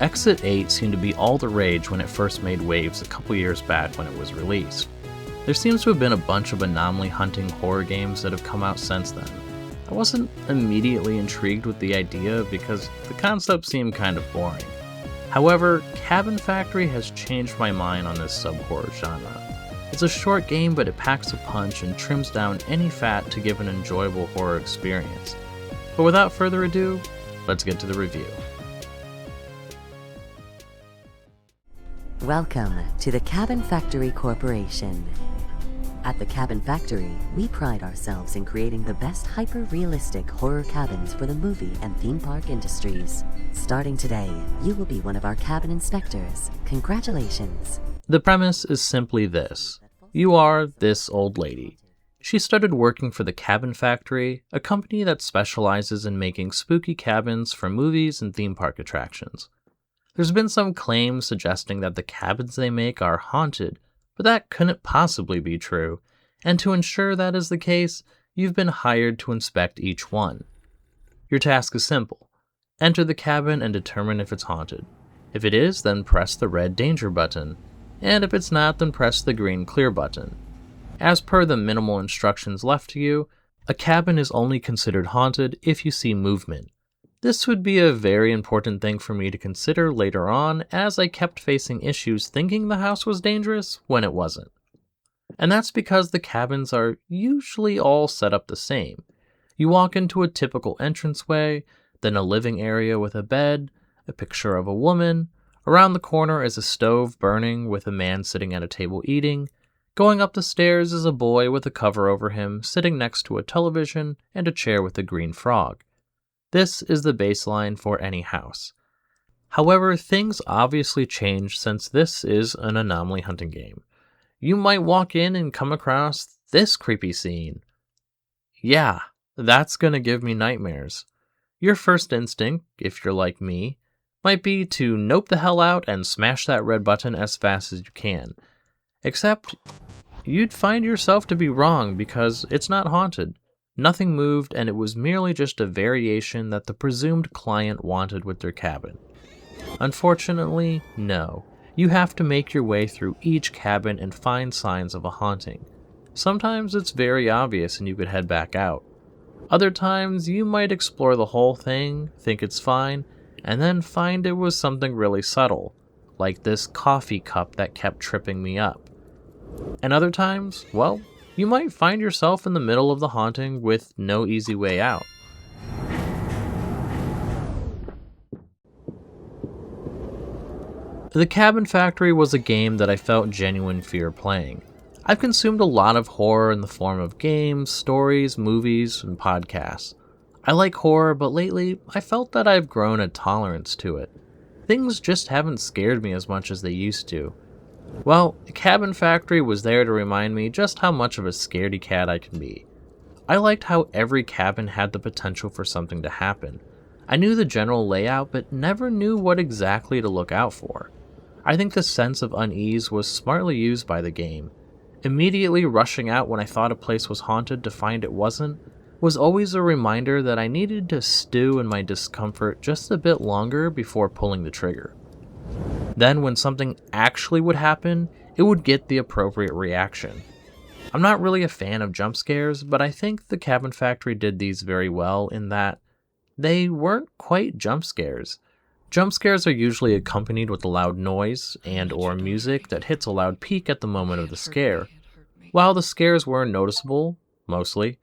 Exit 8 seemed to be all the rage when it first made waves a couple years back when it was released. There seems to have been a bunch of anomaly hunting horror games that have come out since then. I wasn't immediately intrigued with the idea because the concept seemed kind of boring. However, Cabin Factory has changed my mind on this sub-horror genre. It's a short game, but it packs a punch and trims down any fat to give an enjoyable horror experience. But without further ado, let's get to the review. Welcome to the Cabin Factory Corporation. At the Cabin Factory, we pride ourselves in creating the best hyper-realistic horror cabins for the movie and theme park industries. Starting today, you will be one of our cabin inspectors. Congratulations. The premise is simply this. You are this old lady. She started working for the Cabin Factory, a company that specializes in making spooky cabins for movies and theme park attractions. There's been some claims suggesting that the cabins they make are haunted, but that couldn't possibly be true, and to ensure that is the case, you've been hired to inspect each one. Your task is simple. Enter the cabin and determine if it's haunted. If it is, then press the red danger button, and if it's not, then press the green clear button. As per the minimal instructions left to you, a cabin is only considered haunted if you see movement. This would be a very important thing for me to consider later on, as I kept facing issues thinking the house was dangerous when it wasn't. And that's because the cabins are usually all set up the same. You walk into a typical entranceway, then a living area with a bed, a picture of a woman, around the corner is a stove burning with a man sitting at a table eating, going up the stairs is a boy with a cover over him sitting next to a television and a chair with a green frog. This is the baseline for any house. However, things obviously change since this is an anomaly hunting game. You might walk in and come across this creepy scene. Yeah, that's gonna give me nightmares. Your first instinct, if you're like me, might be to nope the hell out and smash that red button as fast as you can. Except, you'd find yourself to be wrong because it's not haunted. Nothing moved, and it was merely just a variation that the presumed client wanted with their cabin. Unfortunately, no. You have to make your way through each cabin and find signs of a haunting. Sometimes it's very obvious and you could head back out. Other times, you might explore the whole thing, think it's fine, and then find it was something really subtle, like this coffee cup that kept tripping me up. And other times, well, you might find yourself in the middle of the haunting with no easy way out. The Cabin Factory was a game that I felt genuine fear playing. I've consumed a lot of horror in the form of games, stories, movies, and podcasts. I like horror, but lately I felt that I've grown a tolerance to it. Things just haven't scared me as much as they used to. Well, the Cabin Factory was there to remind me just how much of a scaredy cat I can be. I liked how every cabin had the potential for something to happen. I knew the general layout, but never knew what exactly to look out for. I think the sense of unease was smartly used by the game. Immediately rushing out when I thought a place was haunted to find it wasn't, was always a reminder that I needed to stew in my discomfort just a bit longer before pulling the trigger. Then when something actually would happen, it would get the appropriate reaction. I'm not really a fan of jump scares, but I think the Cabin Factory did these very well in that they weren't quite jump scares. Jump scares are usually accompanied with a loud noise and or music that hits a loud peak at the moment of the scare. While the scares were noticeable, mostly,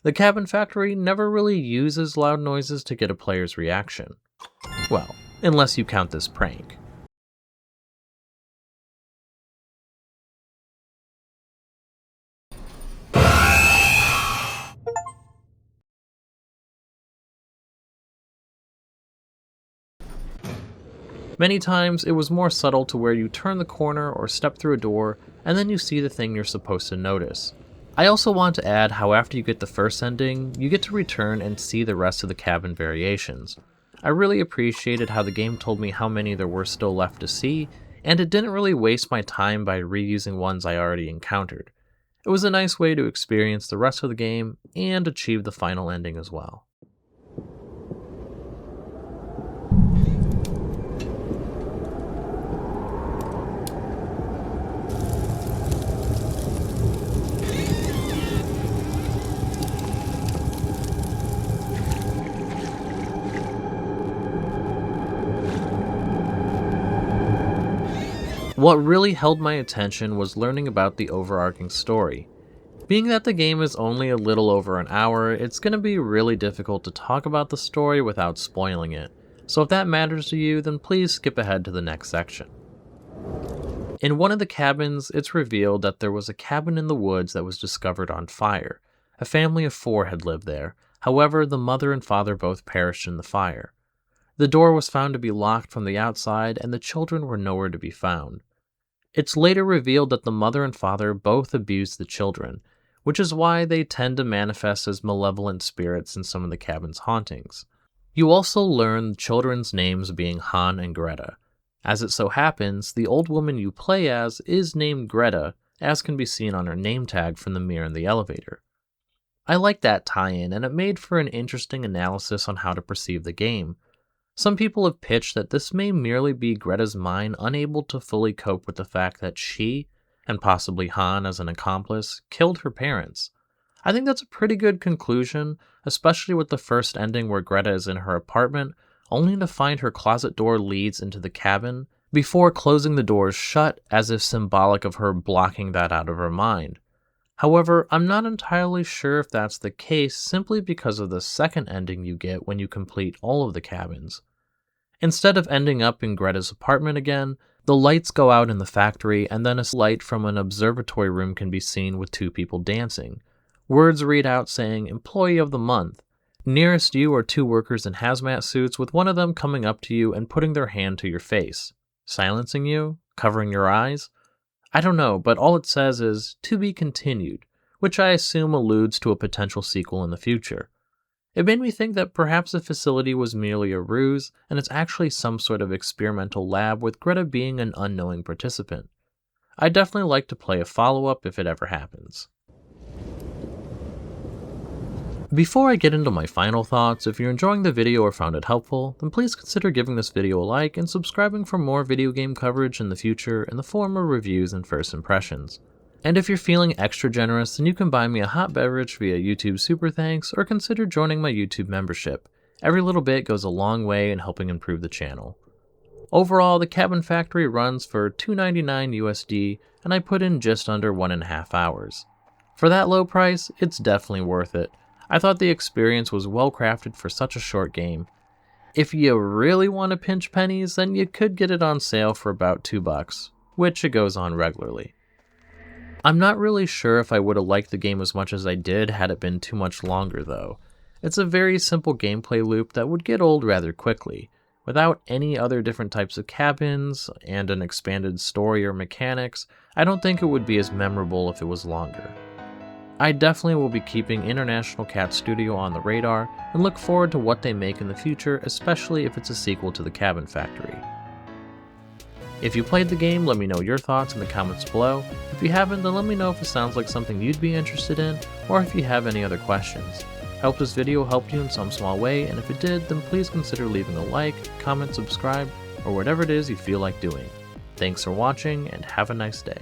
the Cabin Factory never really uses loud noises to get a player's reaction. Well, unless you count this prank. Many times, it was more subtle to where you turn the corner or step through a door, and then you see the thing you're supposed to notice. I also want to add how after you get the first ending, you get to return and see the rest of the cabin variations. I really appreciated how the game told me how many there were still left to see, and it didn't really waste my time by reusing ones I already encountered. It was a nice way to experience the rest of the game and achieve the final ending as well. What really held my attention was learning about the overarching story. Being that the game is only a little over an hour, it's going to be really difficult to talk about the story without spoiling it, so if that matters to you, then please skip ahead to the next section. In one of the cabins, it's revealed that there was a cabin in the woods that was discovered on fire. A family of 4 had lived there, however, the mother and father both perished in the fire. The door was found to be locked from the outside, and the children were nowhere to be found. It's later revealed that the mother and father both abused the children, which is why they tend to manifest as malevolent spirits in some of the cabin's hauntings. You also learn the children's names being Han and Greta. As it so happens, the old woman you play as is named Greta, as can be seen on her name tag from the mirror in the elevator. I like that tie-in, and it made for an interesting analysis on how to perceive the game. Some people have pitched that this may merely be Greta's mind unable to fully cope with the fact that she, and possibly Han as an accomplice, killed her parents. I think that's a pretty good conclusion, especially with the first ending where Greta is in her apartment, only to find her closet door leads into the cabin, before closing the doors shut as if symbolic of her blocking that out of her mind. However, I'm not entirely sure if that's the case simply because of the second ending you get when you complete all of the cabins. Instead of ending up in Greta's apartment again, the lights go out in the factory and then a light from an observatory room can be seen with 2 people dancing. Words read out saying, "Employee of the Month." Nearest you are 2 workers in hazmat suits with one of them coming up to you and putting their hand to your face. Silencing you? Covering your eyes? I don't know, but all it says is, "To be continued," which I assume alludes to a potential sequel in the future. It made me think that perhaps the facility was merely a ruse, and it's actually some sort of experimental lab with Greta being an unknowing participant. I'd definitely like to play a follow-up if it ever happens. Before I get into my final thoughts, if you're enjoying the video or found it helpful, then please consider giving this video a like and subscribing for more video game coverage in the future in the form of reviews and first impressions. And if you're feeling extra generous, then you can buy me a hot beverage via YouTube Super Thanks or consider joining my YouTube membership. Every little bit goes a long way in helping improve the channel. Overall, the Cabin Factory runs for $2.99 USD, and I put in just under 1.5 hours. For that low price, it's definitely worth it. I thought the experience was well crafted for such a short game. If you really want to pinch pennies, then you could get it on sale for about $2, which it goes on regularly. I'm not really sure if I would have liked the game as much as I did had it been too much longer though. It's a very simple gameplay loop that would get old rather quickly. Without any other different types of cabins and an expanded story or mechanics, I don't think it would be as memorable if it was longer. I definitely will be keeping International Cat Studio on the radar and look forward to what they make in the future, especially if it's a sequel to the Cabin Factory. If you played the game, let me know your thoughts in the comments below. If you haven't, then let me know if it sounds like something you'd be interested in, or if you have any other questions. I hope this video helped you in some small way, and if it did, then please consider leaving a like, comment, subscribe, or whatever it is you feel like doing. Thanks for watching, and have a nice day.